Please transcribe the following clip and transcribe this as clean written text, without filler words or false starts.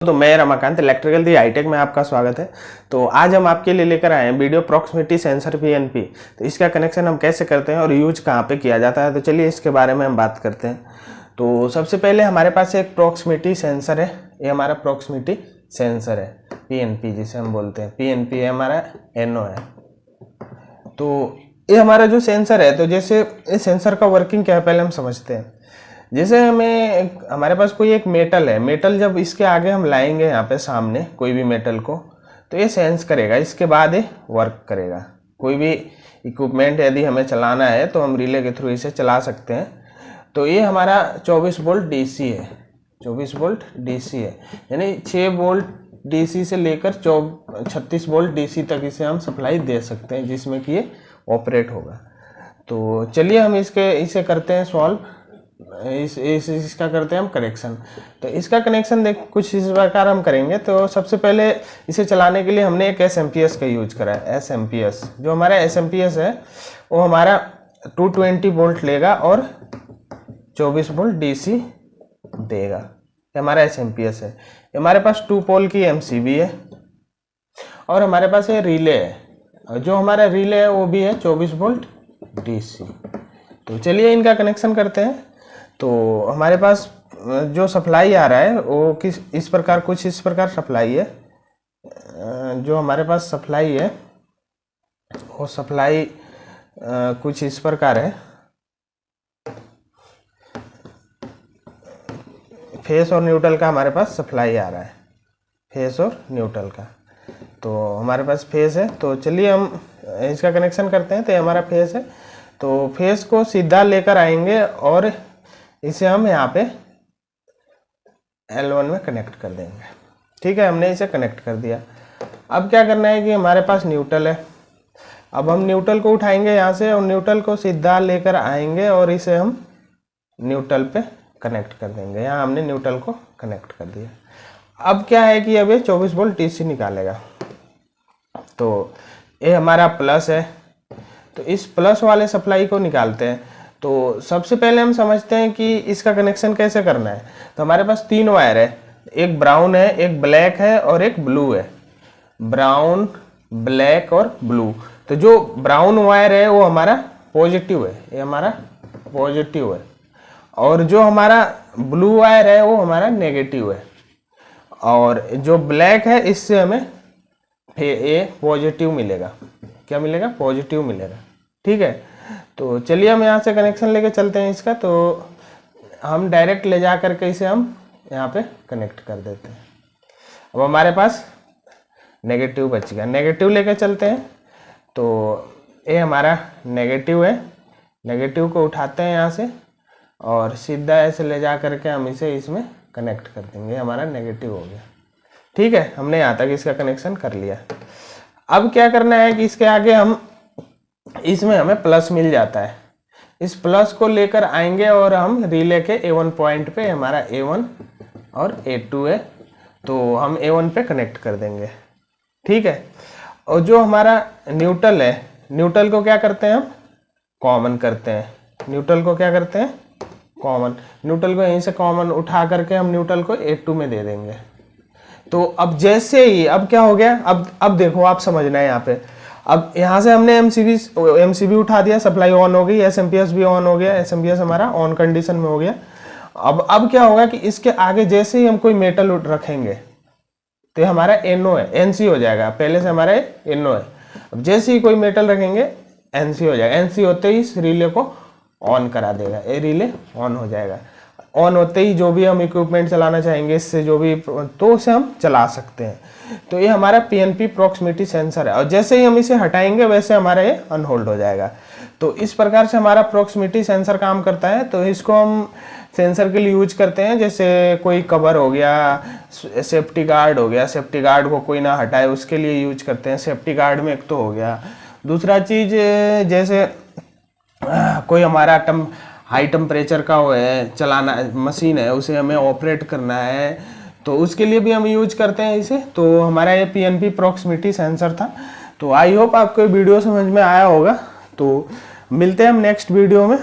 तो मैं रमाकांत इलेक्ट्रिकल दी हाईटेक में आपका स्वागत है। तो आज हम आपके लिए लेकर आए हैं वीडियो प्रॉक्सिमिटी सेंसर पीएनपी। तो इसका कनेक्शन हम कैसे करते हैं और यूज कहाँ पे किया जाता है, तो चलिए इसके बारे में हम बात करते हैं। तो सबसे पहले हमारे पास एक प्रॉक्सिमिटी सेंसर है। ये हमारा प्रॉक्सिमिटी सेंसर है, पीएनपी जिसे हम बोलते हैं। पीएनपी है हमारा एनओ है। तो ये हमारा जो सेंसर है, तो जैसे इस सेंसर का वर्किंग क्या है पहले हम समझते हैं। जैसे हमारे पास कोई एक मेटल है, मेटल जब इसके आगे हम लाएंगे यहाँ पे सामने कोई भी मेटल को, तो ये सेंस करेगा, इसके बाद ये वर्क करेगा। कोई भी इक्विपमेंट यदि हमें चलाना है तो हम रिले के थ्रू इसे चला सकते हैं। तो ये हमारा 24 वोल्ट डीसी है, 24 वोल्ट डीसी है, यानी 6 वोल्ट डीसी से लेकर 36 वोल्ट डीसी तक इसे हम सप्लाई दे सकते हैं, जिसमें कि ये ऑपरेट होगा। तो चलिए हम इसे करते हैं सॉल्व। इसका करते हैं हम कनेक्शन। तो इसका कनेक्शन देख कुछ इस प्रकार हम करेंगे। तो सबसे पहले इसे चलाने के लिए हमने एक एसएमपीएस का यूज करा है। एसएमपीएस जो हमारा एसएमपीएस है वो हमारा 220 वोल्ट लेगा और 24 वोल्ट डीसी देगा। ये हमारा एसएमपीएस है। हमारे पास 2 पोल की एमसीबी है और हमारे पास ये रिले है। जो हमारा रिले है वो भी है 24 वोल्ट डीसी। तो चलिए इनका कनेक्शन करते हैं। तो हमारे पास जो सप्लाई आ रहा है वो कुछ इस प्रकार सप्लाई है। जो हमारे पास सप्लाई है वो सप्लाई कुछ इस प्रकार है। फेस और न्यूट्रल का हमारे पास सप्लाई आ रहा है, फेस और न्यूट्रल का। तो हमारे पास फेस है। तो चलिए हम इसका कनेक्शन करते हैं। तो ये हमारा फेस है। तो फेस को सीधा लेकर आएंगे और इसे हम यहाँ पे L1 में कनेक्ट कर देंगे। ठीक है, हमने इसे कनेक्ट कर दिया। अब क्या करना है कि हमारे पास न्यूट्रल है। अब हम न्यूट्रल को उठाएंगे यहाँ से और न्यूट्रल को सीधा लेकर आएंगे और इसे हम न्यूट्रल पे कनेक्ट कर देंगे। यहाँ हमने न्यूट्रल को कनेक्ट कर दिया। अब क्या है कि अब ये 24 वोल्ट डीसी निकालेगा। तो ये हमारा प्लस है। तो इस प्लस वाले सप्लाई को निकालते हैं। तो सबसे पहले हम समझते हैं कि इसका कनेक्शन कैसे करना है। तो हमारे पास 3 वायर है, एक ब्राउन है, एक ब्लैक है और एक ब्लू है। ब्राउन, ब्लैक और ब्लू। तो जो ब्राउन वायर है वो हमारा पॉजिटिव है, ये हमारा पॉजिटिव है। और जो हमारा ब्लू वायर है वो हमारा नेगेटिव है। और जो ब्लैक है इससे हमें ये पॉजिटिव मिलेगा। क्या मिलेगा? पॉजिटिव मिलेगा। ठीक है। तो चलिए हम यहाँ से कनेक्शन लेके चलते हैं इसका। तो हम डायरेक्ट ले जा करके इसे हम यहाँ पे कनेक्ट कर देते हैं। अब हमारे पास नेगेटिव बच गया, नेगेटिव लेके चलते हैं। तो ये हमारा नेगेटिव है, नेगेटिव को उठाते हैं यहाँ से और सीधा ऐसे ले जा करके हम इसे इसमें कनेक्ट कर देंगे। हमारा नेगेटिव हो गया। ठीक है, हमने यहाँ तक इसका कनेक्शन कर लिया। अब क्या करना है कि इसके आगे हम इसमें हमें प्लस मिल जाता है। इस प्लस को लेकर आएंगे और हम रिले के A1 पॉइंट पे, हमारा A1 और A2 है, तो हम A1 पे कनेक्ट कर देंगे। ठीक है। और जो हमारा न्यूट्रल है, न्यूट्रल को क्या करते हैं हम? कॉमन करते हैं। न्यूट्रल को क्या करते हैं? कॉमन। न्यूट्रल को यहीं से कॉमन उठा करके हम न्यूट्रल को A2 में दे देंगे। तो अब जैसे ही अब क्या हो गया, अब देखो आप समझना है यहाँ पे। अब यहाँ से हमने एमसीबी उठा दिया, सप्लाई ऑन हो गई, एसएमपीएस भी ऑन हो गया, एसएमपीएस हमारा ऑन कंडीशन में हो गया। अब क्या होगा कि इसके आगे जैसे ही हम कोई मेटल रखेंगे तो हमारा एनओ है, एनसी हो जाएगा। पहले से हमारा एनओ है। अब जैसे ही कोई मेटल रखेंगे एनसी हो जाएगा। एनसी होते ही इस रिले को ऑन करा देगा, ये रिले ऑन हो जाएगा। ऑन होते ही जो भी हम इक्विपमेंट चलाना चाहेंगे इससे, जो भी, तो उसे हम चला सकते हैं। तो ये हमारा पीएनपी प्रॉक्सिमिटी सेंसर है और जैसे ही हम इसे हटाएंगे वैसे हमारा ये अनहोल्ड हो जाएगा। तो इस प्रकार से हमारा प्रॉक्सिमिटी सेंसर काम करता है। तो इसको हम सेंसर के लिए यूज करते हैं, जैसे कोई कवर हो गया, सेफ्टी गार्ड हो गया, सेफ्टी गार्ड को कोई ना हटाए उसके लिए यूज करते हैं। सेफ्टी गार्ड में एक तो हो गया। दूसरा चीज, जैसे कोई हमारा हाई टेम्परेचर का वो है, चलाना मशीन है, उसे हमें ऑपरेट करना है, तो उसके लिए भी हम यूज करते हैं इसे। तो हमारा ये पीएनपी प्रॉक्सिमिटी सेंसर था। तो आई होप आपको वीडियो समझ में आया होगा। तो मिलते हैं हम नेक्स्ट वीडियो में।